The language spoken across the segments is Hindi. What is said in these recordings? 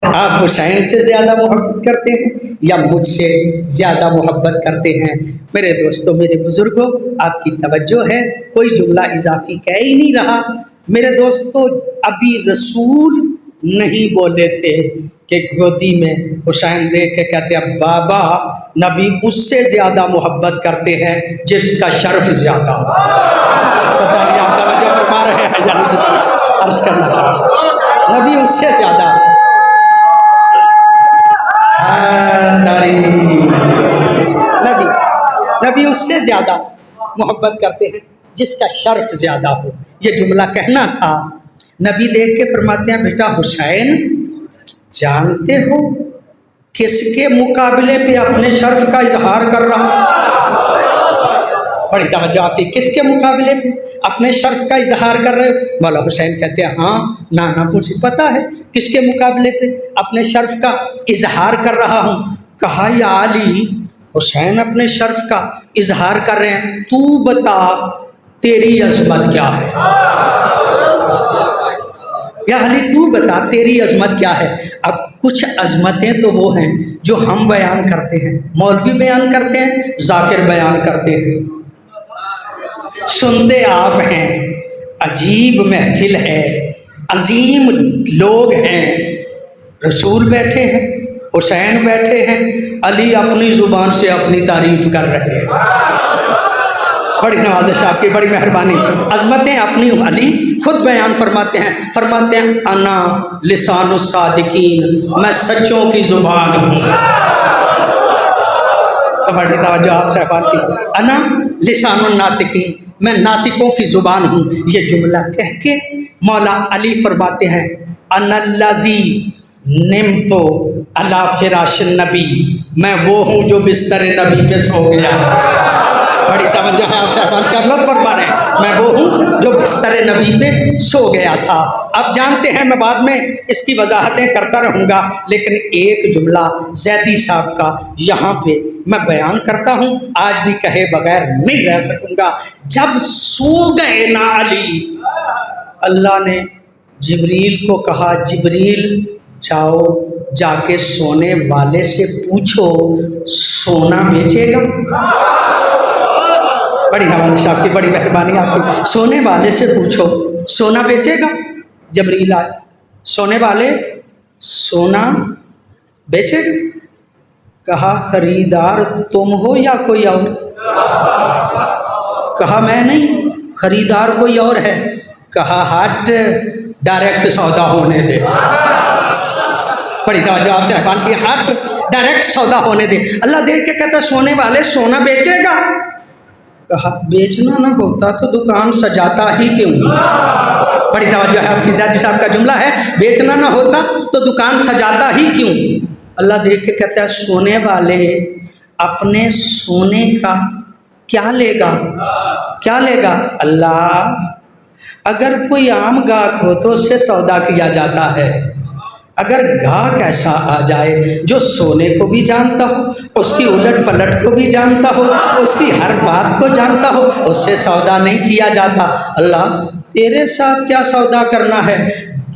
आप हुसैन से ज़्यादा मोहब्बत करते हैं या मुझसे ज़्यादा मोहब्बत करते हैं? मेरे दोस्तों, मेरे बुज़ुर्गों, आपकी तवज्जो है, कोई जुमला इजाफी कह ही नहीं रहा। मेरे दोस्तों, अभी रसूल नहीं बोले थे कि गोदी में हुसैन देख के कहते हैं बाबा, नबी उससे ज़्यादा मोहब्बत करते हैं जिसका शर्फ ज़्यादा हो। पता नहीं आप तवज्जो फरमा रहे हैं या नहीं, अर्ज़ करना चाहूँ, नबी उससे ज़्यादा नबी नबी उससे ज़्यादा मोहब्बत करते हैं जिसका शर्फ ज़्यादा हो। ये जुमला कहना था। नबी देख के फरमाते हैं बेटा हुसैन, जानते हो किसके मुकाबले पे अपने शर्फ का इजहार कर रहा हूँ? बड़ी तवज्जो आपकी, किसके मुकाबले पे अपने शर्फ का इजहार कर रहे हो? मौला हुसैन कहते हैं हाँ नाना, मुझे पता है किसके मुकाबले पे अपने शर्फ का इजहार कर रहा हूँ। कहा या अली, हुसैन अपने शर्फ का इजहार कर रहे हैं, तू बता तेरी अजमत क्या है? या अली तू बता तेरी अजमत क्या है? अब कुछ अजमतें तो वो हैं जो हम बयान करते हैं, मौलवी बयान करते हैं, जाकिर बयान करते हैं, सुनते आप हैं। अजीब महफिल है, अजीम लोग हैं। रसूल बैठे हैं, हुसैन बैठे हैं, अली अपनी ज़ुबान से अपनी तारीफ कर रहे हैं। बड़ी नवाज़िश आपकी, बड़ी मेहरबानी। अज़मतें अपनी अली खुद बयान फरमाते हैं अना लिसानुस सादिकीन, मैं सच्चों की ज़ुबान हूँ। तो बड़ी तवज्जो आप साहबान की, अना लिसानुन नातिकीन, मैं नातिकों की ज़ुबान हूँ। ये जुमला कह के मौला अली फरमाते हैं अनल्लज़ी निम्तो अला फिराश नबी, मैं वो हूँ जो बिस्तर नबी पे सो गया। बड़ी तवज्जो है आप साहबान का, अल्लाह फरमा रहे हैं मैं वो हूँ जो बिस्तर नबी पे सो गया था। अब जानते हैं मैं बाद में इसकी वजाहतें करता रहूँगा, लेकिन एक जुमला ज़ैदी साहब का यहाँ पे मैं बयान करता हूँ, आज भी कहे बगैर नहीं रह सकूँगा। जब सो गए ना अली, अल्लाह ने जिब्रील को कहा जिब्रील जाओ जाके सोने वाले से पूछो सोना बेचेगा। बड़ी नवाज़िश आपकी, बड़ी मेहरबानी आपकी। सोने वाले से पूछो सोना बेचेगा। जिब्रील आए, सोने वाले सोना बेचेगा? कहा खरीदार तुम हो या कोई और? कहा मैं नहीं, खरीदार कोई और है। कहा हट, डायरेक्ट सौदा होने दे। बड़ी तवज्जो आप साहबान की, हट डायरेक्ट सौदा होने दे। अल्लाह देख के कहता सोने वाले सोना बेचेगा? कहा बेचना ना होता तो दुकान सजाता ही क्यों? बड़ी तवज्जो है आपकी, ज़ैदी साहब का जुमला है, बेचना ना होता तो दुकान सजाता ही क्यों? अल्लाह देख के कहता है सोने वाले अपने सोने का क्या लेगा? क्या लेगा? अल्लाह अगर कोई आम गाहक हो तो उससे सौदा किया जाता है, अगर गाहक ऐसा आ जाए जो सोने को भी जानता हो, उसकी उलट पलट को भी जानता हो, उसकी हर बात को जानता हो, उससे सौदा नहीं किया जाता। अल्लाह तेरे साथ क्या सौदा करना है,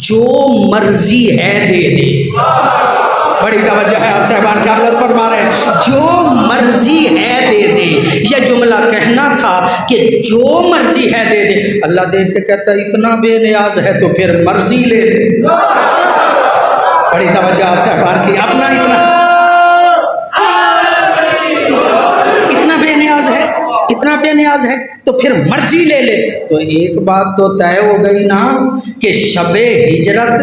जो मर्जी है दे दे। बड़ी तवज्जो है आप साहबान क्या फरमा रहे हैं, जो मर्जी है दे दे। यह जुमला कहना था कि जो मर्जी है दे दे। अल्लाह देख के कहता इतना बेनियाज है तो फिर मर्जी ले ले। बड़ी तवज्जो आप साहबान की, अपना इतना बेनियाज है तो फिर मर्जी ले ले। तो एक बात तो तय हो गई ना कि शबे हिजरत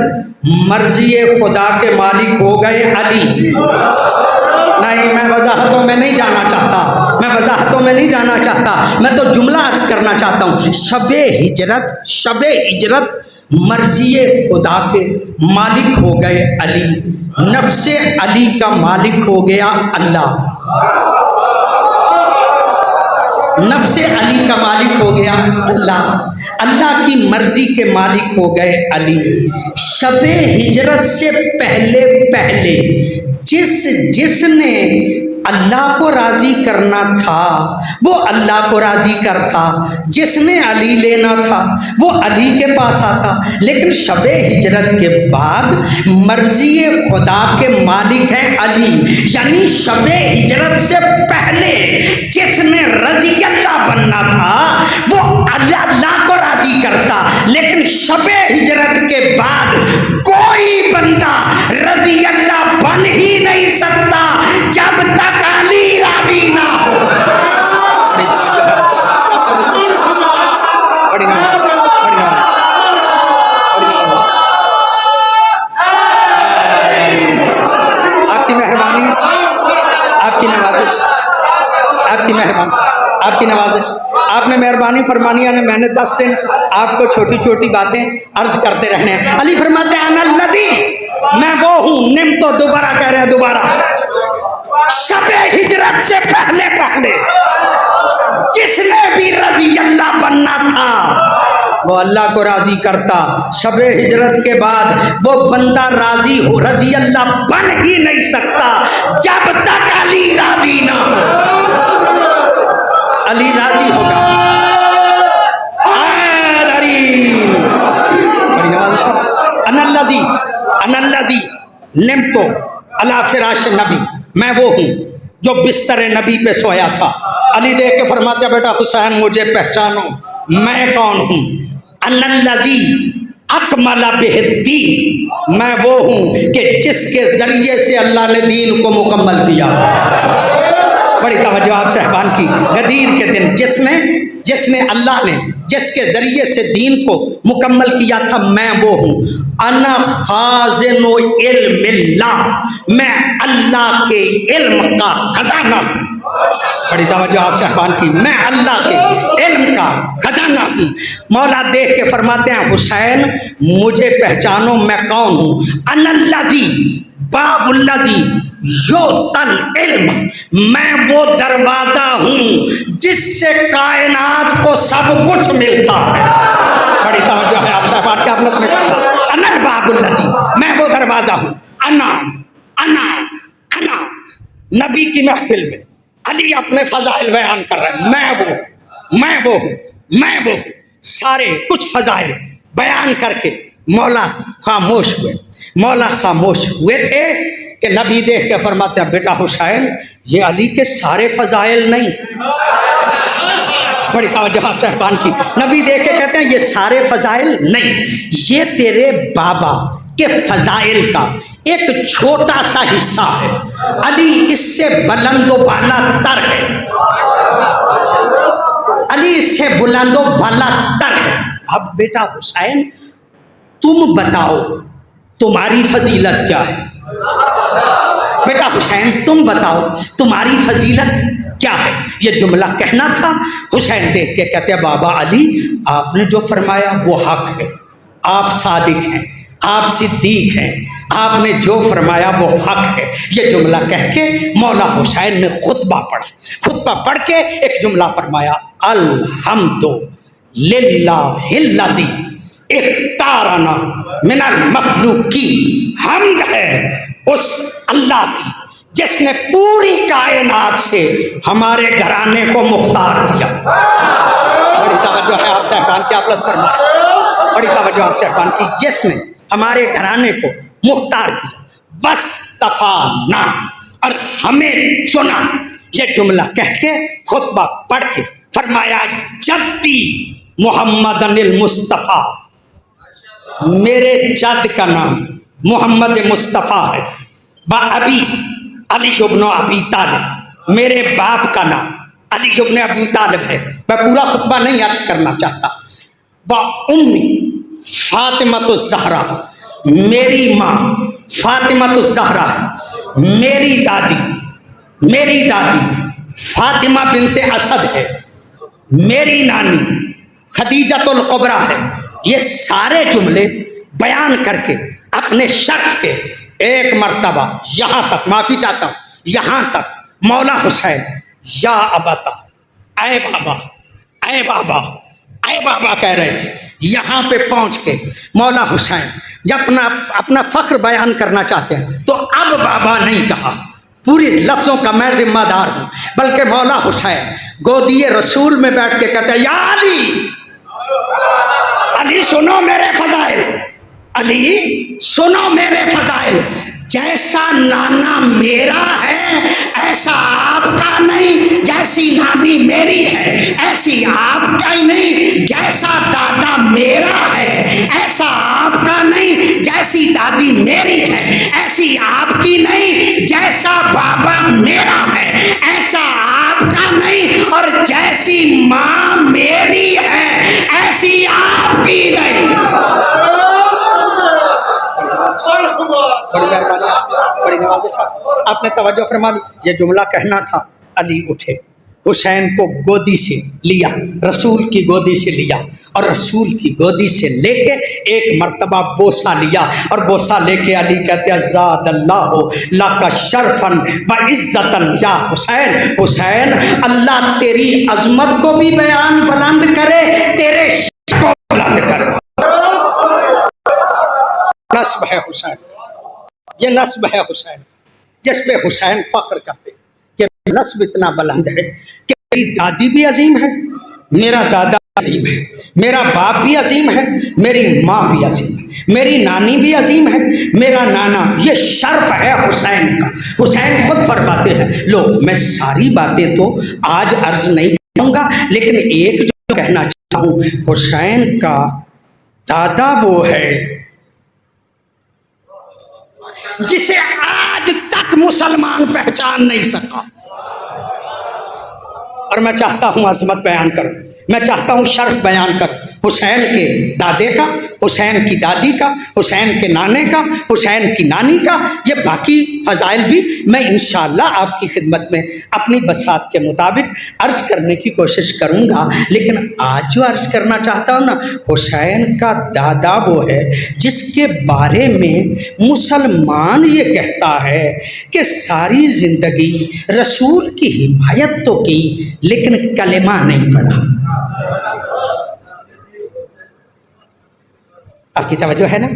मर्जी खुदा के मालिक हो गए अली। नहीं, मैं वजाहतों में नहीं जाना चाहता, मैं तो जुमला अर्ज करना चाहता हूँ। शबे हिजरत मर्जी खुदा के मालिक हो गए अली, नफ्से अली का मालिक हो गया अल्लाह। नफ्से अली का मालिक हो गया अल्लाह, अल्लाह की मर्जी के मालिक हो गए अली। शबे हिजरत से पहले जिसने अल्लाह को राजी करना था वो अल्लाह को राजी करता, जिसने अली लेना था वो अली के पास आता। लेकिन शबे हिजरत के बाद मर्जी खुदा के मालिक हैं अली, यानी शबे हिजरत से पहले जिसने रजी अल्लाह बनना था वो अल्लाह को राजी करता। लेकिन शबे हिजरत के बाद कोई बंदा रजी अल्लाह बन ही नहीं सकता जब तक अली राजी ना हो। आपकी मेहरबानी, आपकी नवाजिश, आपकी मेहरबानी, आपकी नवाजिश, आपने मेहरबानी फरमानी है। मैंने 10 दिन आपको छोटी छोटी बातें अर्ज करते रहने हैं। अली फरमाते हैं अना लदी, मैं वो हूं, निम तो दोबारा कह रहे हैं, दोबारा शबे हिजरत से पहले पहले जिसने भी रजी अल्लाह बनना था वो अल्लाह को राजी करता। शबे हिजरत के बाद वो बंदा राजी हो रजी अल्लाह बन ही नहीं सकता जब तक अली राजी ना हो। अली राजी होगा। अनल्लज़ी निम्तो अला फिराश नबी, मैं वो हूँ जो बिस्तर नबी पे सोया था। अली देख के फरमाते बेटा हुसैन मुझे पहचानो, मैं कौन हूँ। अनल्लज़ी अकमला बिहिद्दी, मैं वो हूँ कि जिसके ज़रिए से अल्लाह ने दीन को मुकम्मल किया। बड़ी तवज्जो आप साहबान की। गदीर के दिन जिसने अल्लाह ने जिसके ज़रिए से दीन को मुकम्मल किया था, मैं वो हूँ। अना खाज़िनु इल्मिल्लाह, मैं अल्लाह के इल्म का खजाना हूँ। बड़ी तवज्जो आप साहबान की। मैं अल्लाह के इल्म का खजाना हूँ। मौला देख के फरमाते हैं हुसैन मुझे पहचानो, मैं कौन हूँ। अनल्लज़ी बाबुल्लज़ी योतल इल्म, मैं वो दरवाजा हूँ जिससे कायनात को सब कुछ मिलता है। बड़ी तवज्जो है आप साहब, क्या आपने कहा अनल बाबुल्लज़ी, मैं वो दरवाजा हूँ। अना अना अना, नबी की महफिल में अली अपने फजाइल बयान कर रहे हैं, मैं वो हूँ। सारे कुछ फजाइल बयान करके मौला खामोश हुए थे कि नबी देख के फरमाते हैं बेटा हुसैन ये अली के सारे फजाइल नहीं। बड़ी तवज्जो साहबान की। नबी देख के कहते हैं ये सारे फजाइल नहीं, ये तेरे बाबा के फजाइल का एक छोटा सा हिस्सा है। अली इससे बुलंदो बाला तर है, अली इससे बुलंदो बाला तर है। अब बेटा हुसैन तुम बताओ तुम्हारी फजीलत क्या है। बेटा हुसैन तुम बताओ तुम्हारी फजीलत क्या है। ये जुमला कहना था। हुसैन देख के कहते हैं बाबा अली आपने जो फरमाया वो हक है, आप सादिक हैं, आप सिद्दीक हैं, आपने जो फरमाया वो हक है। ये जुमला कह के मौला हुसैन ने खुतबा पढ़ा। खुतबा पढ़ के एक जुमला फरमाया अल्हम्दु लिल्लाहिल्लज़ी इख्तारना मिनल मखलूकी, हम्द है उस अल्लाह की जिसने पूरी कायनात से हमारे घराने को मुख्तार किया। बड़ी तवज्जो है आप साहबान की, आप लोग फरमाए। बड़ी तवज्जो आप साहबान की, जिसने हमारे घराने को मुख्तार किया, वस्तफा ना, और हमें चुना। ये जुमला कह के खुतबा पढ़ के फरमाया जद्दी मोहम्मद अनिल मुस्तफ़ा, मेरे जद का नाम मोहम्मद मुस्तफ़ा है। व अभी अली इब्न अबी तालिब, मेरे बाप का नाम अली इब्न अबी तालिब है। मैं पूरा खुतबा नहीं अर्ज करना चाहता। व उम्मी फातिमतु ज़हरा, मेरी माँ फातिमतु ज़हरा है। मेरी दादी फातिमा बिनते असद है। मेरी नानी खदीजतुल कुबरा है। ये सारे जुमले बयान करके अपने शर्फ के एक मर्तबा यहाँ तक, माफ़ी चाहता हूँ, यहाँ तक मौला हुसैन या अबता, ऐ बाबा, ऐ बाबा, ऐ बाबा कह रहे थे। यहाँ पे पहुँच के मौला हुसैन जब अपना फ़ख्र बयान करना चाहते हैं तो अब बाबा नहीं कहा, पूरी लफ्ज़ों का मैं जिम्मेदार हूँ। बल्कि मौला हुसैन गोदी रसूल में बैठ के कहते हैं, या अली, अली सुनो मेरे फजाइल, अली सुनो मेरे फजाइल, जैसा नाना मेरा है ऐसा आपका नहीं, जैसी नानी मेरी है ऐसी आपका ही नहीं, जैसा दादा मेरा है ऐसा आपका नहीं, जैसी दादी मेरी है ऐसी आपकी नहीं, जैसा बाबा मेरा है ऐसा आपका नहीं, और जैसी माँ मेरी है ऐसी आपकी नहीं। बड़ी नवाज़ साहब, आपने तवज्जो फरमा ली। ये जुमला कहना था, अली उठे, हुसैन को गोदी से लिया, रसूल की गोदी से लिया, और रसूल की गोदी से लेके एक मर्तबा बोसा लिया, और बोसा लेके अली कहते हैं, ज़ादल्लाहु लका शरफन व इज़्ज़तन या हुसैन, हुसैन अल्लाह तेरी अजमत को भी बयान बुलंद करे, तेरे शर्फ को बुलंद करे। नस्ब है हुसैन, ये नस्ब है हुसैन, जिस पे हुसैन फख्र करते कि नस्ब इतना बुलंद है कि मेरी दादी भी अजीम है, मेरा दादा अजीम है, मेरा बाप भी अजीम है, मेरी माँ भी अजीम है, मेरी नानी भी अजीम है, मेरा नाना। ये शर्फ है हुसैन का। हुसैन खुद फरमाते हैं, लो मैं सारी बातें तो आज अर्ज नहीं करूँगा, लेकिन एक जो कहना चाहता हूँ, हुसैन का दादा वो है जिसे आज तक मुसलमान पहचान नहीं सका। और मैं चाहता हूं अजमत बयान करूं, मैं चाहता हूं शर्फ बयान करूं, हुसैन के दादे का, हुसैन की दादी का, हुसैन के नाने का, हुसैन की नानी का, ये बाकी फजाइल भी मैं इंशाअल्लाह आपकी खिदमत में अपनी बसात के मुताबिक अर्ज करने की कोशिश करूंगा। लेकिन आज जो अर्ज करना चाहता हूं ना, हुसैन का दादा वो है जिसके बारे में मुसलमान ये कहता है कि सारी जिंदगी रसूल की हिमायत तो की लेकिन कलेमा नहीं पढ़ा। आपकी तवज्जो है ना,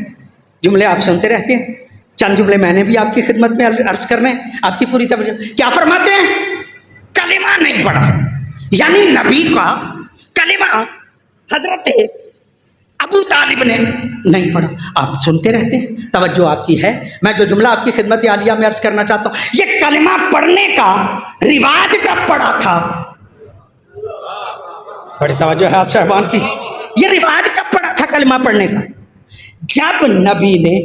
जुमले आप सुनते रहते हैं, चंद जुमले मैंने भी आपकी खिदमत में अर्ज करने, आपकी पूरी तवज्जो। क्या फरमाते हैं? कलिमा नहीं पढ़ा, यानी नबी का कलिमा हजरत अबू तालिब ने नहीं पढ़ा। आप सुनते रहते हैं, तवज्जो आपकी है। मैं जो जुमला आपकी खिदमत आलिया में अर्ज करना चाहता हूँ, ये कलिमा पढ़ने का रिवाज कब पड़ा था? बड़ी तवज्जो है आप साहबान की। ये रिवाज कब पड़ा था कलिमा पढ़ने का? जब नबी ने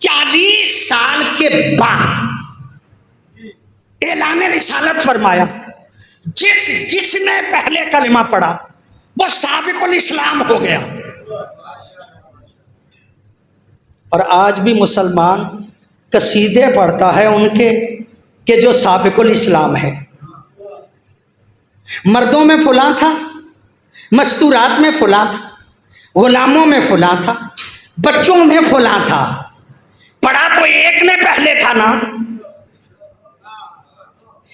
40 साल के बाद ऐलान रिसालत फरमाया, जिसने पहले कलिमा पढ़ा वो साबिकुल इस्लाम हो गया। और आज भी मुसलमान कसीदे पढ़ता है उनके कि जो साबिकुल इस्लाम है। मर्दों में फुला था, मस्तूरात में फुला था, गुलामों में फुला था, बच्चों में फुला था, पढ़ा तो एक ने पहले था ना।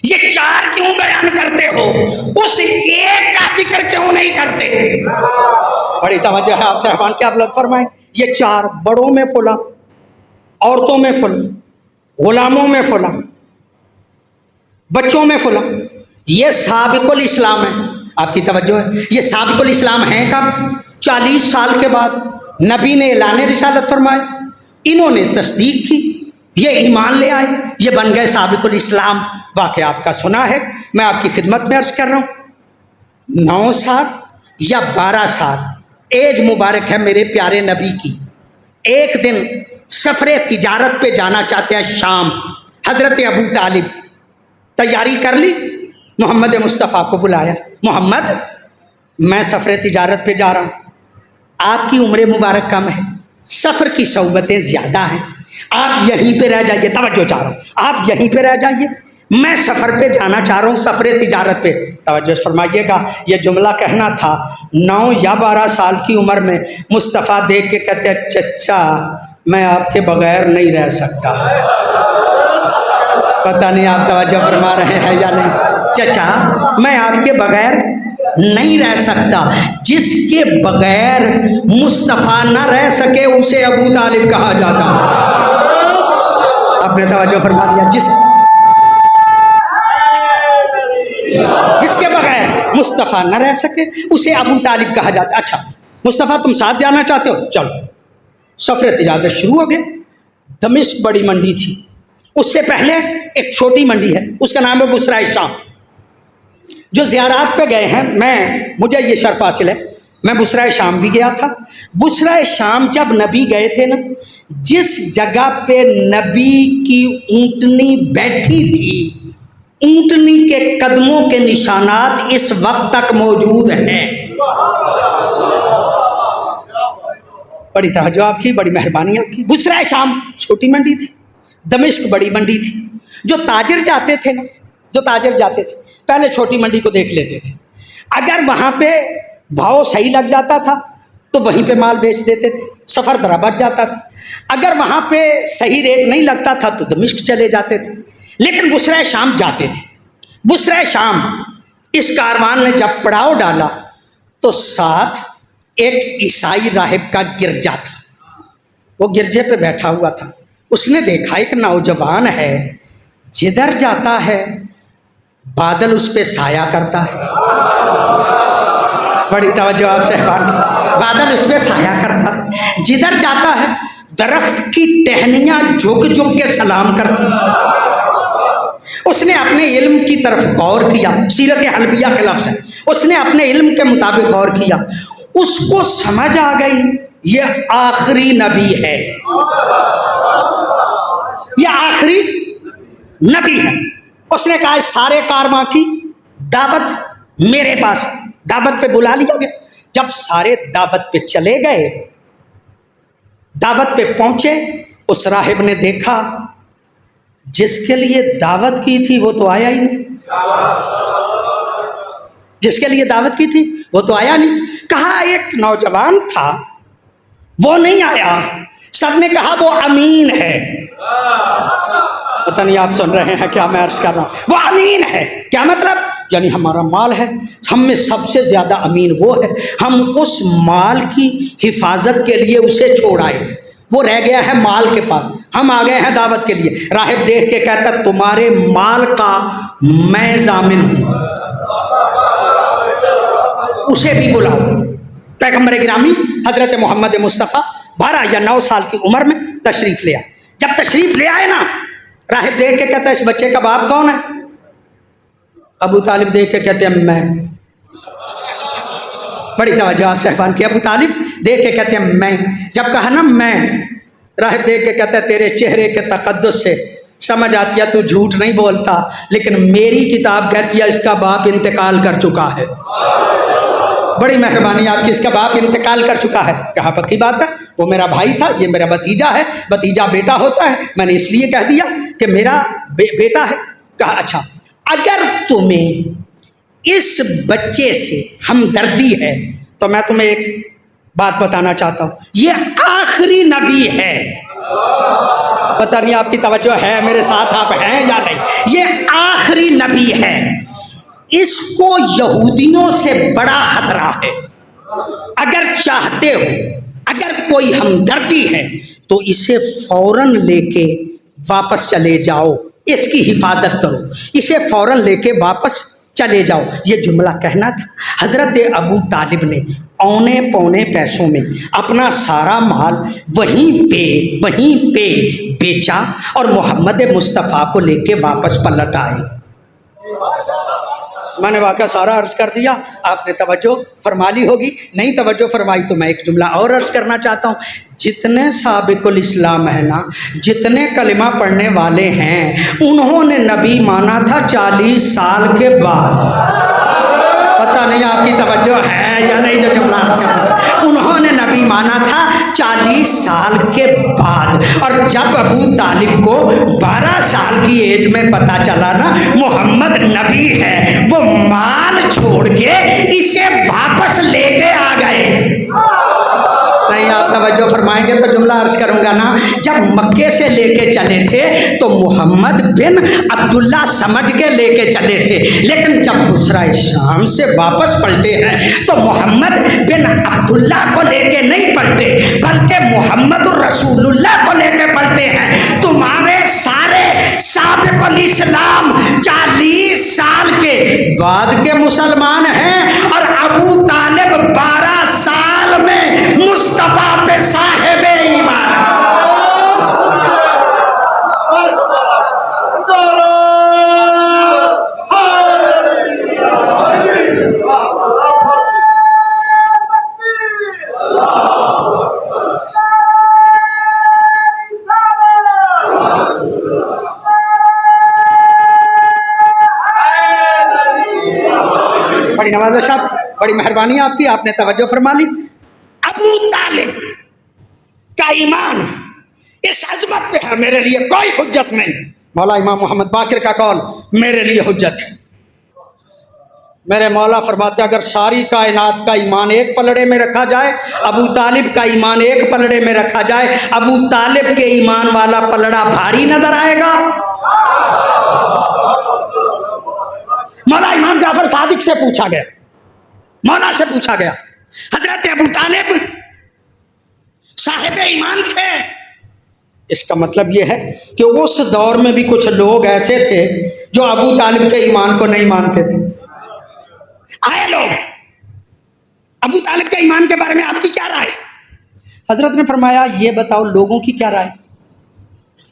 ये 4 क्यों बयान करते हो? उस एक का जिक्र क्यों नहीं करते? बड़ी तवज्जो है आप साहबान, क्या आप फरमाएं। ये 4 बड़ों में फुला, औरतों में फुला, गुलामों में फुला, बच्चों में फुला, ये साबिकुल इस्लाम है। आपकी तवज्जो है, ये साबिकुल इस्लाम है कब? 40 साल के बाद नबी ने ऐलान रिसालत फरमाया, इन्होंने तस्दीक की, ये ईमान ले आए, ये बन गए साबिकुल इस्लाम। वाक़या आपका सुना है, मैं आपकी खिदमत में अर्ज कर रहा हूँ। 9 साल या 12 साल एज मुबारक है मेरे प्यारे नबी की। एक दिन सफ़रे तिजारत पे जाना चाहते हैं शाम। हज़रत अबू तालिब तैयारी कर ली, मोहम्मद मुस्तफ़ा को बुलाया, मोहम्मद मैं सफ़रे तिजारत पे जा रहा हूँ, आपकी उम्र मुबारक कम है, सफ़र की सहूलतें ज़्यादा हैं, आप यहीं पे रह जाइए। तवज्जो चाह रहा हूँ, आप यहीं पे रह जाइए, मैं सफ़र पे जाना चाह रहा हूँ, सफ़र तिजारत पे। तवज्जो फरमाइएगा, ये जुमला कहना था। 9 या 12 साल की उम्र में मुस्तफ़ा देख के कहते हैं, चचा मैं आपके बगैर नहीं रह सकता। पता नहीं आप तवज्जो फरमा रहे हैं या नहीं। चचा मैं आपके बगैर नहीं रह सकता। जिसके बगैर मुस्तफ़ा न रह सके उसे अबू तालिब कहा जाता है। आपने तवज्जो फरमा दिया। जिसके बगैर मुस्तफ़ा न रह सके उसे अबू तालिब कहा जाता। अच्छा मुस्तफ़ा तुम साथ जाना चाहते हो, चलो। सफ़र तिजारत शुरू हो गया। दमिश्क बड़ी मंडी थी, उससे पहले एक छोटी मंडी है, उसका नाम है बुसरा शाम। जो ज़ियारात पे गए हैं, मुझे ये शर्फ हासिल है, मैं बुसरा शाम भी गया था। बुसरा शाम जब नबी गए थे ना, जिस जगह पे नबी की ऊँटनी बैठी थी, ऊँटनी के कदमों के निशानात इस वक्त तक मौजूद हैं। बड़ी तवज्जो आपकी, बड़ी मेहरबानी आपकी। बुसरा शाम छोटी मंडी थी, दमिश्क बड़ी मंडी थी। जो ताजिर जाते थे ना, जो ताजिर जाते थे पहले छोटी मंडी को देख लेते थे। अगर वहाँ पे भाव सही लग जाता था तो वहीं पे माल बेच देते थे, सफ़र थोड़ा बढ़ जाता था। अगर वहाँ पे सही रेट नहीं लगता था तो दमिश्क चले जाते थे, लेकिन बुसरा शाम जाते थे। बुसरा शाम इस कारवान ने जब पड़ाव डाला तो साथ एक ईसाई राहिब का गिरजा था, वो गिरजे पे बैठा हुआ था। उसने देखा एक नौजवान है, जिधर जाता है बादल उस पे साया करता है। बड़ी तवज्जो आप सहबान, बादल उस पे साया करता है, जिधर जाता है दरख्त की टहनियाँ झुक झुक के सलाम करती। उसने अपने इल्म की तरफ गौर किया, सीरत हलबिया के लफ्ज़ है, उसने अपने इल्म के मुताबिक गौर किया, उसको समझ आ गई ये आखिरी नबी है, ये आखिरी नबी है। उसने कहा सारे कारवां की दावत मेरे पास, दावत पे बुला लिया गया। जब सारे दावत पे चले गए, दावत पे पहुंचे, उस राहिब ने देखा जिसके लिए दावत की थी वो तो आया ही नहीं, जिसके लिए दावत की थी वो तो आया नहीं। कहा एक नौजवान था वो नहीं आया, सबने कहा वो अमीन है। पता नहीं आप सुन रहे हैं क्या मैं अर्ज कर रहा हूँ, वो अमीन है। क्या मतलब? यानी हमारा माल है, हम में सबसे ज़्यादा अमीन वो है, हम उस माल की हिफाजत के लिए उसे छोड़ आए, वो रह गया है माल के पास, हम आ गए हैं दावत के लिए। राहिब देख के कहता तुम्हारे माल का मैं जामिन हूँ, उसे भी बुलाओ। पैगंबर गिरामी हजरत मोहम्मद मुस्तफ़ा 12 या 9 साल की उम्र में तशरीफ़ ले आए। जब तशरीफ़ ले आए ना, राहिब देख के कहता है इस बच्चे का बाप कौन है? अबू तालिब देख के कहते हैं मैं। बड़ी तवज्जो आप साहबान की। अबू तालिब देख के कहते हैं मैं। जब कहा ना मैं, राहिब देख के कहता है तेरे चेहरे के तकद्दुस से समझ आती है तू झूठ नहीं बोलता, लेकिन मेरी किताब कहती है इसका बाप इंतकाल कर चुका है। बड़ी मेहरबानी आपकी, इसका बाप इंतकाल कर चुका है। कहा पक्की बात है, वो मेरा भाई था, ये मेरा भतीजा है, भतीजा बेटा होता है, मैंने इसलिए कह दिया कि मेरा बेटा है। कहा अच्छा, अगर तुम्हें इस बच्चे से हमदर्दी है तो मैं तुम्हें एक बात बताना चाहता हूँ, ये आखिरी नबी है। पता नहीं आपकी तवज्जो है मेरे साथ, आप हैं या नहीं? ये आखिरी नबी है, इसको यहूदियों से बड़ा खतरा है। अगर चाहते हो, अगर कोई हमदर्दी है तो इसे फौरन लेके वापस चले जाओ, इसकी हिफाजत करो, इसे फौरन लेके वापस चले जाओ। ये जुमला कहना था। हज़रत अबू तालिब ने औने पौने पैसों में अपना सारा माल वहीं पे बेचा और मोहम्मद मुस्तफ़ा को लेके वापस पलट आए। मैंने वाक़या सारा अर्ज कर दिया, आपने तवज्जो फरमा ली होगी, नहीं तवज्जो फरमाई तो मैं एक जुमला और अर्ज करना चाहता हूँ। जितने साबिकुल इस्लाम है ना, जितने कलिमा पढ़ने वाले हैं, उन्होंने नबी माना था 40 साल के बाद। पता नहीं आपकी तवज्जो है या नहीं, जो जुमला अर्ज करना, उन्होंने नबी माना था 40 साल के बाद। और जब अबू तालिब को 12 साल की एज में पता चला ना मोहम्मद नबी है, वो माल छोड़ के इसे वापस लेके आ गए। नहीं आप तवज्जो फरमाएंगे तो जुमला अर्ज करूंगा ना। जब मक्के से लेके चले थे तो मोहम्मद बिन अब्दुल्ला समझ के लेके चले थे, लेकिन जब बुसरा शाम से वापस पलटे हैं तो मोहम्मद बिन अब्दुल्ला को लेके नहीं पलटे, बल्कि मोहम्मद रसूलुल्लाह को लेके पलटे हैं। तुम्हारे सारे साबिकुल इस्लाम 40 साल के बाद के मुसलमान हैं, और अबू तालिब 12 साल में मुस्तफा पे साहिब ईमान। बड़ी नवाज़ साहब, बड़ी मेहरबानी आपकी, आपने तवज्जो फरमा ली। अबू तालिब का ईमान इस अजमत पे है, मेरे लिए कोई हुज्जत नहीं। मौला इमाम मोहम्मद बाकिर का कौल मेरे लिए हुज्जत है। मेरे मौला फरमाते अगर सारी कायनात का ईमान एक पलड़े में रखा जाए, अबू तालिब का ईमान एक पलड़े में रखा जाए, अबू तालिब के ईमान वाला पलड़ा भारी नजर आएगा। मौला इमाम जाफर सादिक से पूछा गया, मौला से पूछा गया, हजरत अबू तालिब साहिब ईमान थे? इसका मतलब यह है कि उस दौर में भी कुछ लोग ऐसे थे जो अबू तालिब के ईमान को नहीं मानते थे। आए लोग, अबू तालिब के ईमान के बारे में आपकी क्या राय? हजरत ने फरमाया ये बताओ लोगों की क्या राय?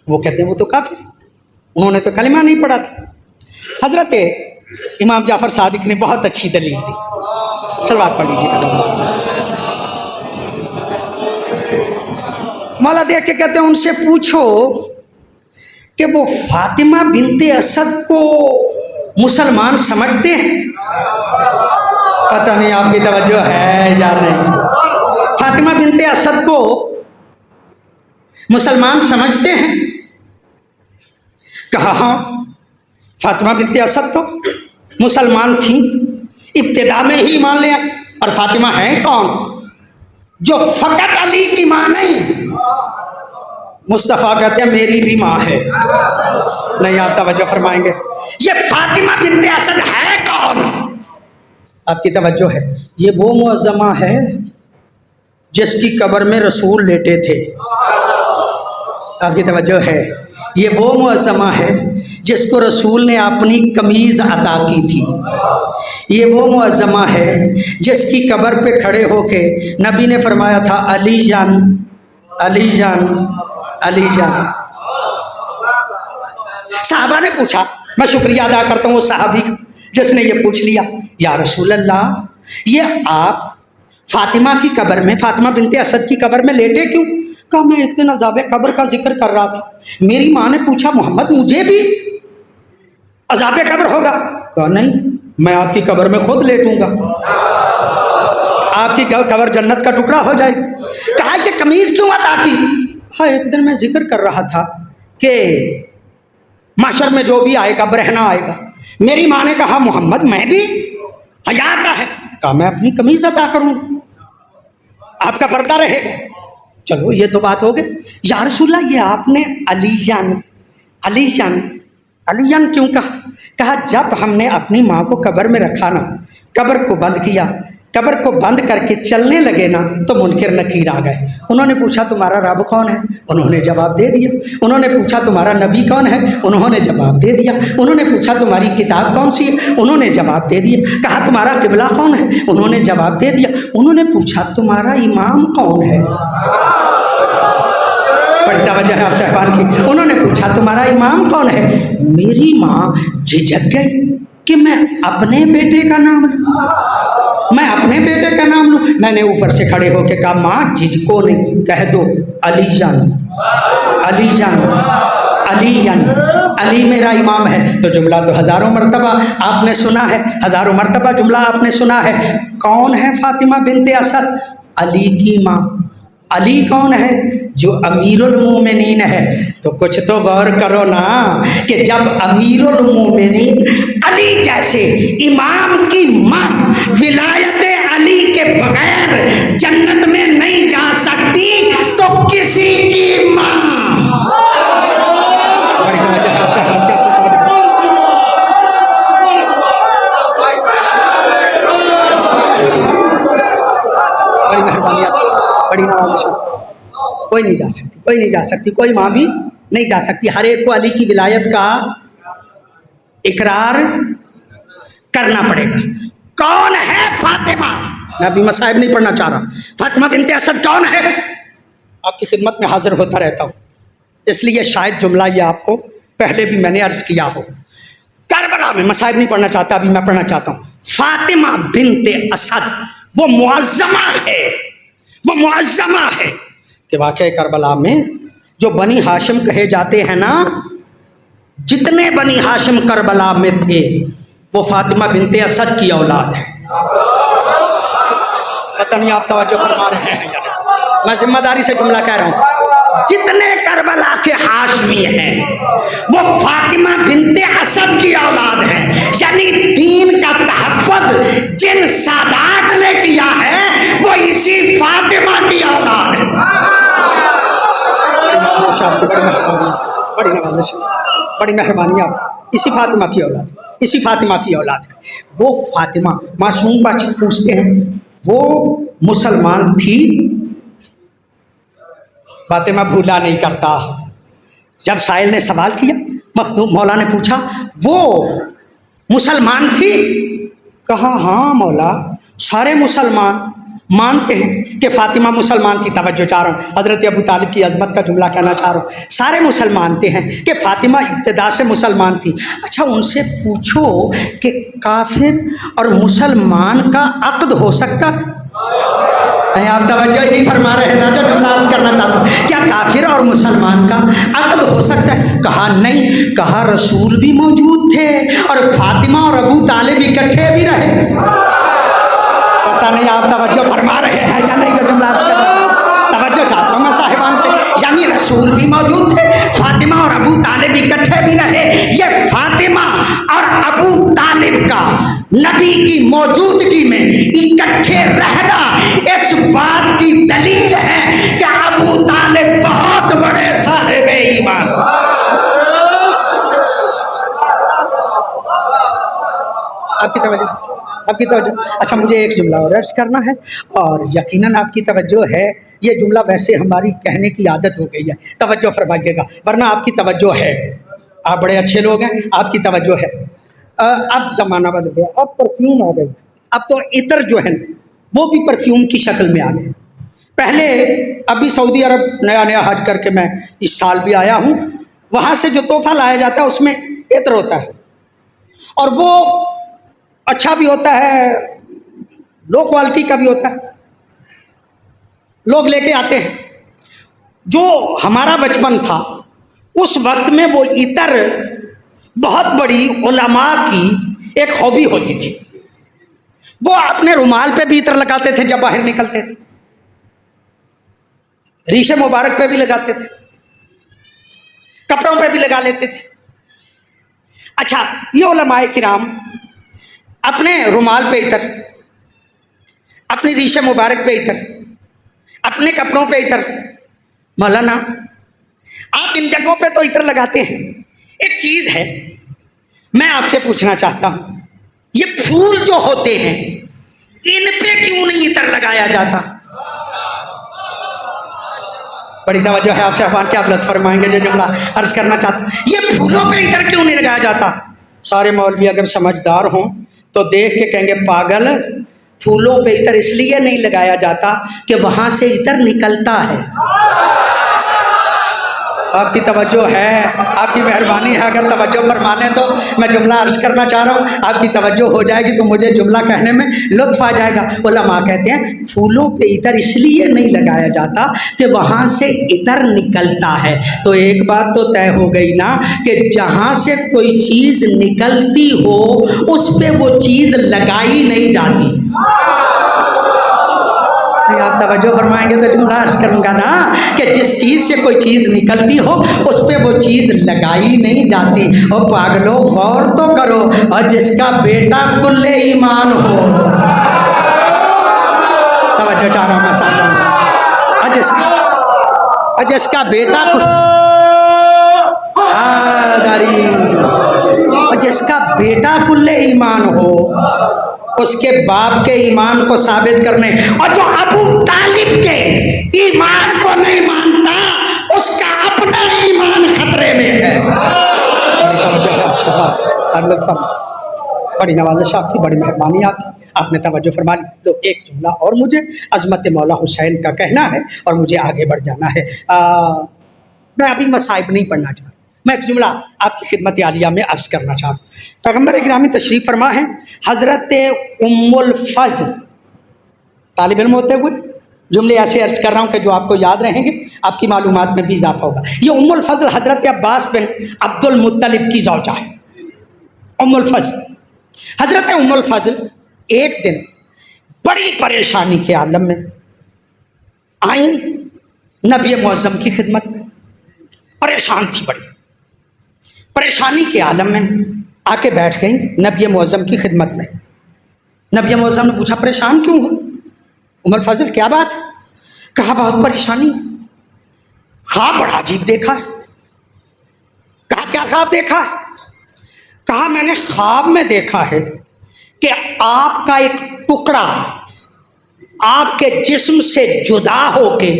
वो कहते हैं वो तो काफिर, उन्होंने तो कलिमा नहीं पढ़ा था। हजरत इमाम जाफर सादिक ने बहुत अच्छी दलील दी, सलवात पढ़ लीजिए। मौला देख के कहते हैं उनसे पूछो कि वो फातिमा बिनते असद को मुसलमान समझते हैं? पता नहीं आपकी तवज्जो है या नहीं। फातिमा बिनते असद को मुसलमान समझते हैं? कहा हाँ, फातिमा बिनते असद तो मुसलमान थी, इब्तिदा में ही मान लिया। और फातिमा है कौन? जो फकत अली की मां नहीं। मुस्तफ़ा कहते हैं मेरी भी माँ है। नहीं आप तवज्जो फरमाएंगे, ये फातिमा बिनते असद है कौन? आपकी तवज्जो है, ये वो मुअज़्ज़मा है जिसकी कब्र में रसूल लेटे थे। आपकी तवज्जो है, ये वो मुअज़्ज़मा है जिसको रसूल ने अपनी कमीज़ अता की थी। ये वो मुअज़्ज़मा है जिसकी कब्र पे खड़े होके नबी ने फरमाया था अली जान, अली जान, अली जान। साहबा ने पूछा, मैं शुक्रिया अदा करता हूँ उस सहाबी का जिसने ये पूछ लिया, या रसूल अल्लाह ये आप फातिमा की कब्र में, फातिमा बिनते असद की कब्र में लेटे क्यों? कहा मैं एक दिन अज़ाबे कब्र का जिक्र कर रहा था, मेरी माँ ने पूछा मोहम्मद मुझे भी अज़ाबे कब्र होगा? कहा नहीं, मैं आपकी कब्र में खुद लेटूंगा, आपकी कब्र जन्नत का टुकड़ा हो जाएगी। कहा ये कमीज क्यों अता की? कहा एक दिन मैं जिक्र कर रहा था कि माशर में जो भी आएगा बरहना आएगा। मेरी माँ ने कहा मोहम्मद मैं भी हया का है, कहा मैं अपनी कमीज अता करूंगा, आपका पर्दा रहेगा। चलो ये तो बात हो गई। या रसूलल्लाह ये आपने अलीजान, अलीजान, अलीजान क्यों कहा? कहा जब हमने अपनी माँ को कब्र में रखा ना, कब्र को बंद किया, कब्र को बंद करके चलने लगे ना तो मुनकिर नकीर आ गए। उन्होंने पूछा तुम्हारा रब कौन है? उन्होंने जवाब दे दिया। उन्होंने पूछा तुम्हारा नबी कौन है? उन्होंने जवाब दे दिया। उन्होंने पूछा तुम्हारी किताब कौन सी है? उन्होंने जवाब दे दिया। कहा तुम्हारा किबला कौन है? उन्होंने जवाब दे दिया। उन्होंने पूछा तुम्हारा इमाम कौन है? बड़ी तवज्जो है आप साहबान की। उन्होंने पूछा तुम्हारा इमाम कौन है? मेरी माँ झिझक गई कि मैं अपने बेटे का नाम लूं, मैं अपने बेटे का नाम लूं। मैंने ऊपर से खड़े होकर कहा माँ झिझको नहीं, कह दो अलीजान, अलीजान, अलीजान, अली मेरा इमाम है। तो जुमला तो हज़ारों मरतबा आपने सुना है, हज़ारों मरतबा जुमला आपने सुना है। कौन है फातिमा बिनते असद? अली की माँ। अली कौन है? जो अमीरुल मोमिनीन है। तो कुछ तो गौर करो ना कि जब अमीरुल मोमिनीन अली जैसे इमाम की माँ विलायत अली के बगैर जन्नत में नहीं जा सकती तो किसी की माँ। बड़ी मेहरबानी, बड़ी नवाज़। कोई नहीं जा सकती, कोई नहीं जा सकती, कोई माँ भी नहीं जा सकती। हर एक को अली की विलायत का इकरार करना पड़ेगा। कौन है फातिमा? मैं अभी मसाइब नहीं पढ़ना चाह रहा। फातिमा बिनते असद कौन है? आपकी खिदमत में हाजिर होता रहता हूँ, इसलिए शायद जुमला ये आपको पहले भी मैंने अर्ज किया हो। करबला में मसाइब नहीं पढ़ना चाहता, अभी मैं पढ़ना चाहता हूँ। फातिमा बिनते असद वो मुअज़्ज़मा है, वो मुअज़्ज़मा है कि वाक़ई करबला में जो बनी हाशिम कहे जाते हैं ना, जितने बनी हाशिम करबला में थे वो फातिमा बिनते असद की औलाद है। पता नहीं आप तवज्जो फरमा रहे हैं या नहीं? मैं जिम्मेदारी से जुमला कह रहा हूँ। जितने करबला के हाशमी हैं वो फातिमा बिनते असद की औलाद है। यानी दीन का तहफ़्फ़ुज़ जिन सादात ने किया है वो इसी फातिमा की औलाद है। बड़ी मेहरबानी आप, इसी फातिमा की औलाद, इसी फातिमा की औलाद है वो फातिमा। मासूम बच्चे पूछते हैं वो मुसलमान थी? फातिमा भूला नहीं करता। जब साइल ने सवाल किया, मखदूम मौला ने पूछा वो मुसलमान थी? कहा हाँ मौला, सारे मुसलमान मानते हैं कि फातिमा मुसलमान थी। तवज्जो चाह रहा हूँ, हज़रत अबू तालिब की अज़मत का जुमला कहना चाह रहा हूँ। सारे मुसलमान मानते हैं कि फातिमा इब्तिदा से मुसलमान थी। अच्छा उनसे पूछो कि काफिर और मुसलमान का अक़्द हो सकता है? नहीं, आप तवज्जो ही नहीं फरमा रहे ना, जो जुमला अर्ज़ करना चाहता हूँ। क्या काफिर और मुसलमान का अक़्द हो सकता है? कहा नहीं। कहा रसूल भी मौजूद थे और फातिमा और अबू तालिब इकट्ठे भी रहे। पता नहीं आप तवज्जो फरमा रहे हैं या नहीं, जो जुमला अर्ज़ कर रहा हूँ। तवज्जो चाहता हूँ मैं साहिबान से। यानी रसूल भी मौजूद थे, फातिमा और अबू तालिब इकट्ठे भी रहे। ये फातिमा और अबू तालिब का नबी की मौजूदगी में इकट्ठे रहना इस बात की दलील है कि अबू तालिब बहुत बड़े साहिब ईमान। आपकी तवज्जो। अच्छा मुझे एक जुमला और अर्ज करना है और यकीनन आपकी तवज्जो है। ये जुमला वैसे हमारी कहने की आदत हो गई है, तवज्जो फरमाइएगा, वरना आपकी तवज्जो है। आप बड़े अच्छे लोग हैं, आपकी तवज्जो है। अब ज़माना बदल गया, अब परफ्यूम आ गई। अब तो इतर जो है वो भी परफ्यूम की शक्ल में आ गए। पहले अभी सऊदी अरब नया नया हज करके मैं इस साल भी आया हूँ, वहाँ से जो तोहफा लाया जाता है उसमें इत्र होता है और वो अच्छा भी होता है, लो क्वालिटी का भी होता है। लोग लेके आते हैं। जो हमारा बचपन था उस वक्त में वो इतर बहुत बड़ी उलमा की एक हॉबी होती थी। वो अपने रुमाल पे भी इत्र लगाते थे जब बाहर निकलते थे, रीशे मुबारक पे भी लगाते थे, कपड़ों पे भी लगा लेते थे। अच्छा ये उलमाए किराम अपने रुमाल पे इतर, अपनी रीशे मुबारक पे इतर, अपने कपड़ों पे इतर। मौलाना आप इन जगहों पे तो इतर लगाते हैं, एक चीज है मैं आपसे पूछना चाहता हूं, ये फूल जो होते हैं इन पे क्यों नहीं इतर लगाया जाता? बड़ी तवज्जो है आपसे अफवान, क्या आप लत फरमाएंगे जो जुमला अर्ज करना चाहता हूं। ये फूलों पे इतर क्यों नहीं लगाया जाता? सारे मौलवी अगर समझदार हों तो देख के कहेंगे पागल, फूलों पे इतर इसलिए नहीं लगाया जाता कि वहां से इतर निकलता है। आपकी तवज्जो है, आपकी मेहरबानी है, अगर तवज्जो फरमाने तो मैं जुमला अर्ज करना चाह रहा हूँ। आपकी तवज्जो हो जाएगी तो मुझे जुमला कहने में लुत्फ आ जाएगा। उलमा कहते हैं फूलों पे इतर इसलिए नहीं लगाया जाता कि वहाँ से इतर निकलता है। तो एक बात तो तय हो गई ना कि जहाँ से कोई चीज़ निकलती हो उस पर वो चीज़ लगाई नहीं जाती। आप तवज्जो फरमाएंगे तो जुमला अर्ज करूंगा ना कि जिस चीज़ से कोई चीज़ निकलती हो उस पर वो चीज़ लगाई नहीं जाती। और पागलों गौर तो करो, और जिसका बेटा कुल्ले ईमान हो, तवज्जो चाह रहा हूं मैं साहब, और जिसका बेटा और जिसका बेटा कुल्ले ईमान हो उसके बाप के ईमान को साबित करने, और जो अबू तालिब के ईमान को नहीं मानता उसका अपना ईमान खतरे में है। बड़ी नवाज़िश आपकी, बड़ी मेहरबानी आपकी, आपने तवज्जो फरमा ली। तो एक जुमला और मुझे अज़मत मौला हुसैन का कहना है और मुझे आगे बढ़ जाना है। मैं अभी मसाइब नहीं पढ़ना चाहता, मैं एक जुमला आपकी खिदमत आलिया में अर्ज़ करना चाहता हूँ। पैगम्बर गिरामी तशरीफ़ फरमा है, हज़रत उम्मुल फ़ज़्ल, तालिब इल्म होते हुए जुमले ऐसे अर्ज़ कर रहा हूँ कि जो आपको याद रहेंगे, आपकी मालूमात में भी इजाफा होगा। ये उम्मुल फ़ज़्ल हज़रत अब्बास बिन अब्दुल मुत्तलिब की ज़ौजा है। उम्मुल फ़ज़्ल, हज़रत उम्मुल फ़ज़्ल एक दिन बड़ी परेशानी के आलम में आई नबी मुअज़्ज़म की खिदमत में। परेशान थी, बड़ी परेशानी के आलम में आके बैठ गई नबी मुअज़्ज़म की खिदमत में। नबी मुअज़्ज़म ने पूछा, परेशान क्यों हो उम्मुल फ़ज़्ल, क्या बात है? कहा, बहुत परेशानी, ख्वाब बड़ा अजीब देखा है। कहा, क्या ख्वाब देखा है? कहा, मैंने ख्वाब में देखा है कि आपका एक टुकड़ा आपके जिस्म से जुदा होके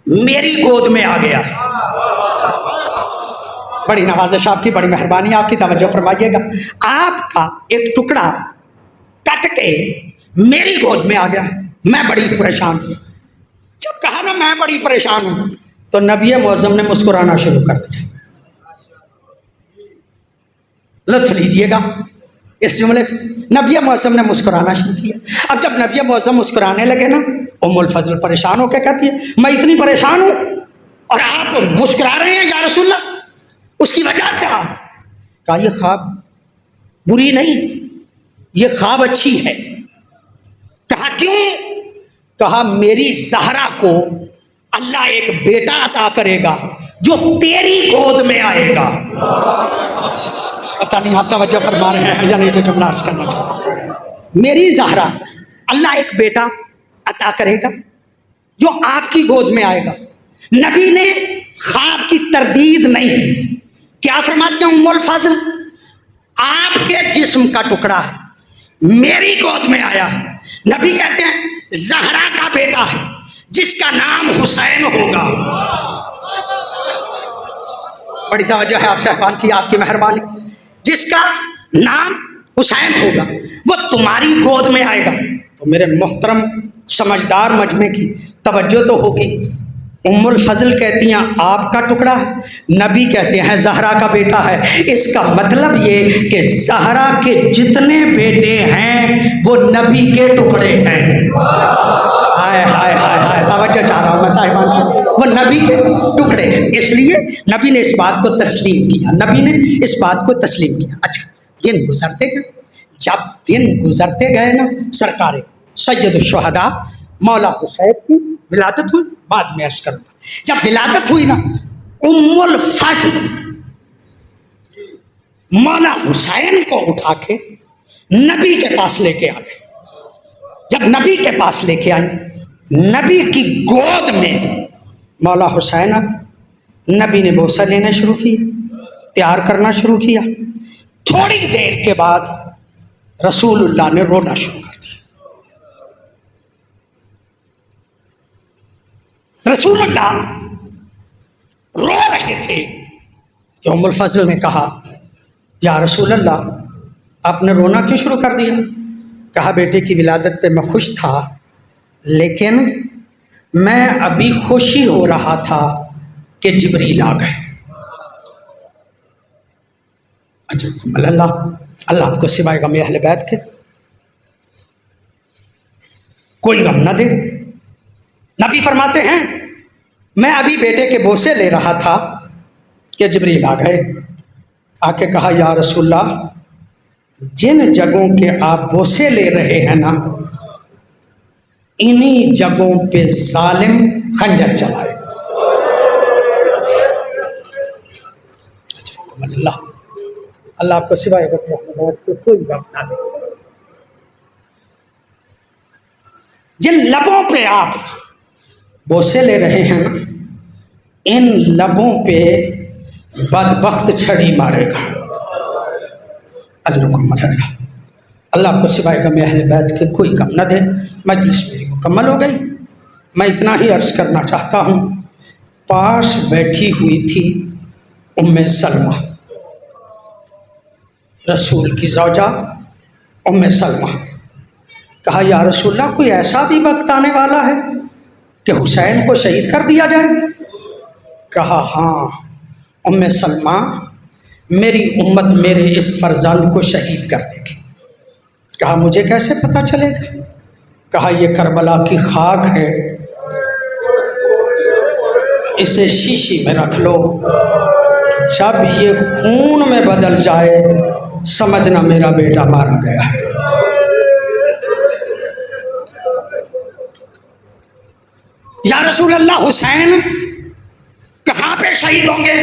मेरी गोद में आ गया है। बड़ी नवाज़िश आपकी, बड़ी मेहरबानी आपकी, तवज्जो फरमाइएगा। आपका एक टुकड़ा कट के मेरी गोद में आ गया है, मैं बड़ी परेशान हूँ। जब कहा ना मैं बड़ी परेशान हूँ, तो नबी मुअज़्ज़म ने मुस्कुराना शुरू कर दिया। लुत्फ़ लीजिएगा इस जुमले पे। नबी मुअज़्ज़म ने मुस्कुराना शुरू किया। अब जब नबी मुअज़्ज़म मुस्कुराने लगे ना, उम्मुल फ़ज़्ल परेशान होकर कहती है, मैं इतनी परेशान हूँ और आप मुस्कुरा रहे हैं या रसूलल्लाह, उसकी वजह क्या? कहा, ये ख्वाब बुरी नहीं, ये ख्वाब अच्छी है। कहा, क्यों? कहा, मेरी ज़हरा को अल्लाह एक बेटा अता करेगा जो तेरी गोद में आएगा। पता नहीं आप तवज्जो फरमा रहे हैं या नहीं, जो जुमला अर्ज़ करना चाहता। मेरी ज़हरा अल्लाह एक बेटा अता करेगा जो आपकी गोद में आएगा। नबी ने ख्वाब की तरदीद नहीं की। क्या फरमाते हैं उम्मुल फ़ज़्ल, आपके जिस्म का टुकड़ा है, मेरी गोद में आया है। नबी कहते हैं ज़हरा का बेटा है जिसका नाम हुसैन होगा। बड़ी तवज्जो है आप साहबान की, आपकी मेहरबानी। जिसका नाम हुसैन होगा वो तुम्हारी गोद में आएगा। तो मेरे मोहतरम समझदार मजमे की तवज्जो तो होगी। उम्मुल फ़ज़्ल कहती हैं आपका टुकड़ा है, नबी कहते हैं ज़हरा का बेटा है। इसका मतलब ये कि ज़हरा के जितने बेटे हैं वो नबी के टुकड़े हैं। हाय हाय हाय हाय, तवज्जो चाह रहा हूँ मैं साहिबान की, वो नबी के टुकड़े हैं। इसलिए नबी ने इस बात को तस्लीम किया, नबी ने इस बात को तस्लीम किया। अच्छा, दिन गुजरते गए। जब दिन गुजरते गए ना, सरकार सैयद शुहदा मौला हुसैन की विलादत हुई। बाद में अर्ज करूंगा। जब विलादत हुई ना, उम्मुल फ़ज़्ल मौला हुसैन को उठा के नबी के पास लेके आ गए। जब नबी के पास लेके आए, नबी की गोद में मौला हुसैन आ गए। नबी ने बोसा लेना शुरू किया, प्यार करना शुरू किया। थोड़ी देर के बाद रसूलुल्लाह ने रोना शुरू कर दिया। रसूलुल्लाह रो रहे थे कि उम्मुल फ़ज़्ल ने कहा, या रसूलुल्लाह आपने रोना क्यों शुरू कर दिया? कहा, बेटे की विलादत पे मैं खुश था, लेकिन मैं अभी खुशी हो रहा था कि जिब्रील आ गए। अल्लाह अल्लाह आपको सिवाय गम अहले बैत के कोई गम ना दे। नबी फरमाते हैं मैं अभी बेटे के बोसे ले रहा था कि जिब्रील आ गए। आके कहा, या रसूलल्लाह जिन जगहों के आप बोसे ले रहे हैं ना, इन्हीं जगहों पे जालिम खंजर चलाएगा। अल्लाह अल्लाह आपको सिवाय कोई गम ना दे। जिन लबों पे आप बोसे ले रहे हैं ना, इन लबों पे बदबख्त छड़ी मारेगा। अल्लाह आपको सिवाय गम अहले बैत के कोई गम न दे। मजलिस मेरी मुकम्मल हो गई। मैं इतना ही अर्ज़ करना चाहता हूँ, पास बैठी हुई थी उम्मे सलमा, रसूल की ज़ौजा, उम्मे सलमा। कहा या रसूलल्लाह, कोई ऐसा भी वक्त आने वाला है कि हुसैन को शहीद कर दिया जाएगा? कहा हाँ उम्मे सलमा, मेरी उम्मत मेरे इस फर्जंद को शहीद कर देगी। कहा मुझे कैसे पता चलेगा? कहा ये करबला की खाक है, इसे शीशी में रख लो, जब ये खून में बदल जाए समझना मेरा बेटा मारा गया है। या रसूल अल्लाह, हुसैन कहाँ पे शहीद होंगे?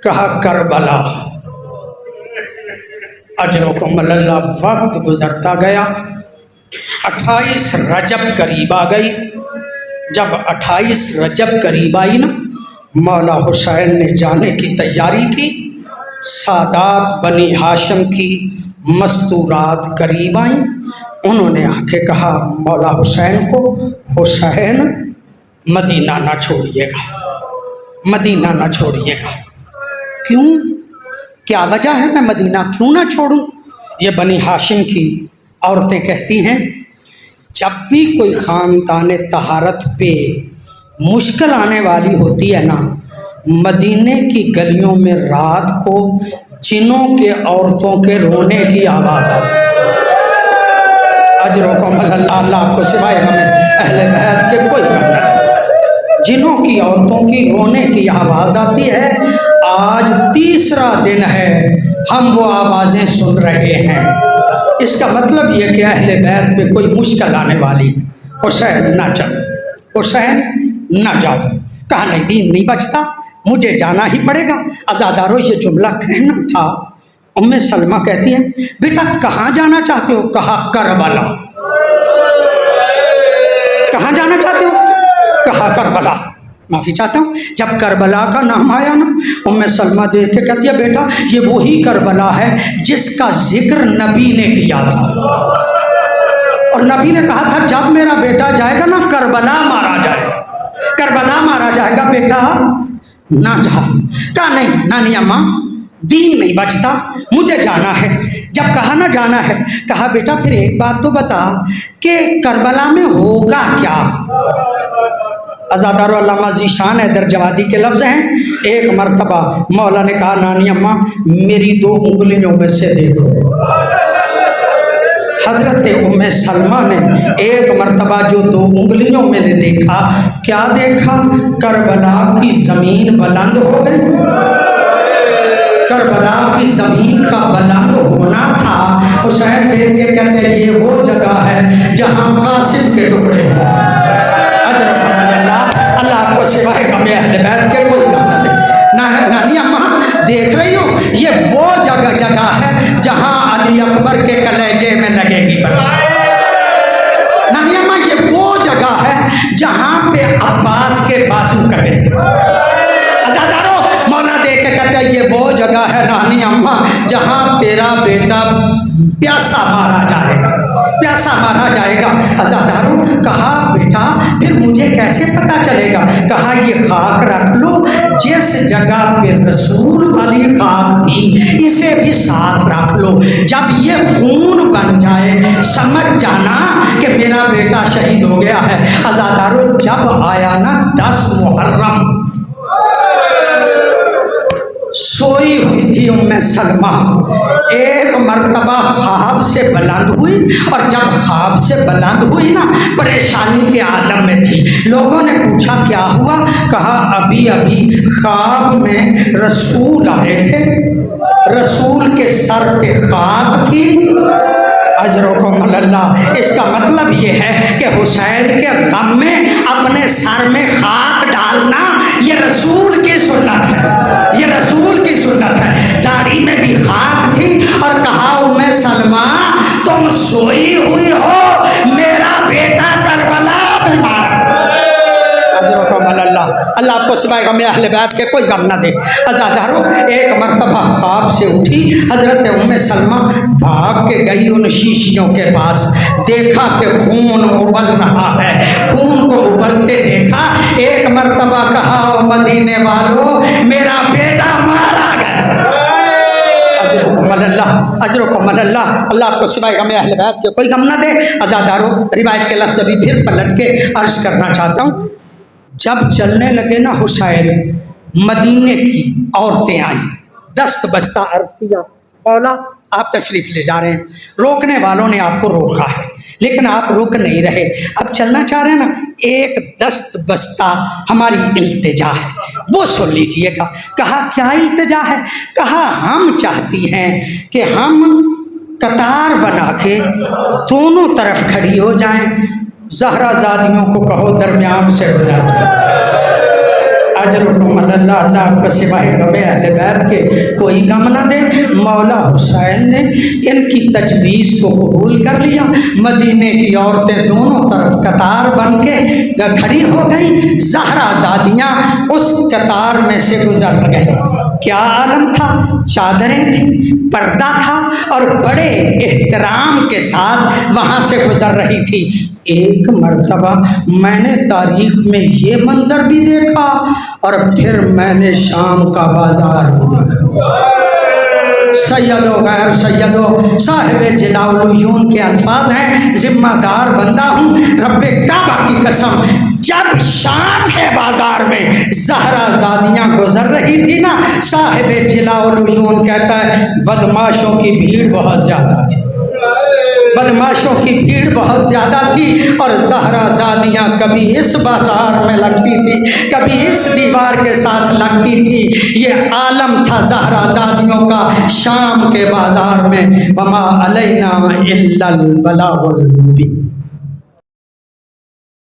कहा करबला। अजरकुमुल्लाह। वक्त गुजरता गया, 28 रजब करीब आ गई। जब 28 रजब करीब आई ना, मौला हुसैन ने जाने की तैयारी की। सादात बनी हाशिम की मस्तूरात करीब आई। उन्होंने आके कहा मौला हुसैन को, हुसैन मदीना ना छोड़िएगा, मदीना ना छोड़िएगा। क्यों? क्या वजह है मैं मदीना क्यों ना छोड़ूं? ये बनी हाशिम की औरतें कहती हैं, जब भी कोई ख़ानदान तहारत पे मुश्किल आने वाली होती है ना, मदीने की गलियों में रात को जिनों के औरतों के रोने की आवाज़ आती है। अल्लाह आपको सिवाय हमें अहले बैत के कोई कम नहीं। जिनों की औरतों की रोने की आवाज़ आती है। आज तीसरा दिन है हम वो आवाज़ें सुन रहे हैं। इसका मतलब ये कि अहले बैत पे कोई मुश्किल आने वाली। हुसैन ना चलो, हुसैन ना जाओ। कहा नहीं, दीन नहीं बचता, मुझे जाना ही पड़ेगा। अज़ादारों, ये जुमला कहना था। उम्मे सलमा कहती है, बेटा कहाँ जाना चाहते हो? कहा करबला। कहाँ जाना चाहते हो? कहा करबला। माफ़ी चाहता हूँ। जब करबला का नाम आया ना, उम्मे सलमा देख के कहती है, बेटा ये वही करबला है जिसका जिक्र नबी ने किया था। और नबी ने कहा था जब मेरा बेटा जाएगा ना, करबला मारा जाएगा, करबला मारा जाएगा, बेटा ना जाओ। कहा नहीं नानी अम्मा, दीन नहीं बचता, मुझे जाना है। जब कहा ना जाना है, कहा बेटा फिर एक बात तो बता कि करबला में होगा क्या? अज़ादारो अल्लामा ज़ीशान हैदर जवादी के लफ्ज़ हैं। एक मरतबा मौला ने कहा, नानी अम्मा मेरी 2 उंगलियों में से देखो। हज़रत उम्मे सलमा ने एक मरतबा जो 2 उंगलियों में ने देखा, क्या देखा? करबला की ज़मीन बुलंद हो गई। करबला की ज़मीन का बुलंद होना था। हुसैन देख के कहते हैं ये वो जगह है जहाँ कासिम के टुकड़े हैं। अल्लाह आपको सिवाय हमें अहले बैत के कोई ना। नानी अम्मा देख रही हो, ये वो जगह है जहाँ अली अकबर के कलेजे में लगेगी बच्ची। नानी अम्मा ये वो जगह है जहाँ पे अब्बास के बाजू कटेंगे। अज़ादारों, मौला देख के कहते हैं ये वो जगह है नानी अम्मा जहाँ तेरा बेटा प्यासा मारा जाएगा, प्यासा मारा जाएगा। अज़ादारों, कहा बेटा फिर मुझे कैसे पता चलेगा? कहा ये खाक रख लो, जिस जगह पे रसूल वाली खाक थी इसे भी साथ रख लो। जब ये खून बन जाए समझ जाना कि मेरा बेटा शहीद हो गया है। अज़ादारों, जब आया ना 10 मुहर्रम, सोई हुई थी उम्मे सलमा, एक मर्तबा ख्वाब से बुलंद हुई। और जब ख्वाब से बुलंद हुई ना, परेशानी के आलम में थी। लोगों ने पूछा क्या हुआ? कहा अभी अभी ख्वाब में रसूल आए थे, रसूल के सर पे खाक थी। अजरकुमुल्लाह। इसका मतलब ये है कि हुसैन के गम में अपने सर में खाक डालना ये रसूल की सुन्नत है, ये रसूल की सुन्नत है। दाढ़ी में भी खाक थी। और कहा उम्मे सलमा तुम सोई हुई हो, मेरा बेटा करबला में मारा। अल्लाह आपको सिवाय हमें अहले बैत के कोई गम ना दे। अज़ादारों, एक मरतबा ख्वाब से उठी हज़रत उम्मे सलमा, भाग के गई उन शीशियों के पास। देखा कि खून उबल रहा है, खून को उबलते देखा। एक मरतबा कहा मदीने वालों, मेरा बेटा मारा गया। अल्लाह, अजरुकुम अल्लाह। अल्लाह आपको सिवाय गम अहले बैत के कोई गम ना दे। अज़ादारों, रिवायत के लफ्ज़ अभी फिर पलट के अर्ज़ करना चाहता हूँ। जब चलने लगे ना हुसैन, मदीने की औरतें आई, दस्त बस्ता अर्ज़ किया, मौला आप तशरीफ़ ले जा रहे हैं, रोकने वालों ने आपको रोका है लेकिन आप रुक नहीं रहे, अब चलना चाह रहे हैं ना, एक दस्त बस्ता हमारी इल्तिजा है, वो सुन लीजिएगा। कहा क्या इल्तिजा है? कहा हम चाहती हैं कि हम कतार बना के दोनों तरफ खड़ी हो जाएं, ज़हरा ज़ादियों को कहो दरमियान से गुजर जाए। अजरुकुम अल्लाह, अल्लाह आपको सिवाय गमे अहले बैत के कोई गम न दे। मौला हुसैन ने इनकी तजवीज़ को कबूल कर लिया। मदीने की औरतें दोनों तरफ कतार बन के खड़ी हो गई, ज़हरा ज़ादियाँ उस कतार में से गुजर गई। क्या आलम था? चादरें थी, पर्दा था और बड़े एहतराम के साथ वहाँ से गुजर रही थी। एक मर्तबा मैंने तारीख में ये मंजर भी देखा और फिर मैंने शाम का बाजार भी देखा। सैयदो गैर सैयदो साहिब जलालुद्दीन के अल्फाज हैं, जिम्मेदार बंदा हूँ रब्बे काबा की कसम, जब शाम के बाजार में ज़हरा ज़ादियाँ गुजर रही थी ना, साहिब जलालुद्दीन कहता है बदमाशों की भीड़ बहुत ज़्यादा थी, बदमाशों की भीड़ बहुत ज़्यादा थी और ज़हरा ज़ादियाँ कभी इस बाज़ार में लगती थी, कभी इस दीवार के साथ लगती थी। ये आलम था ज़हरा ज़ादियों का शाम के बाज़ार में। वमा अलैना इल्लल बलागुल मुबीन।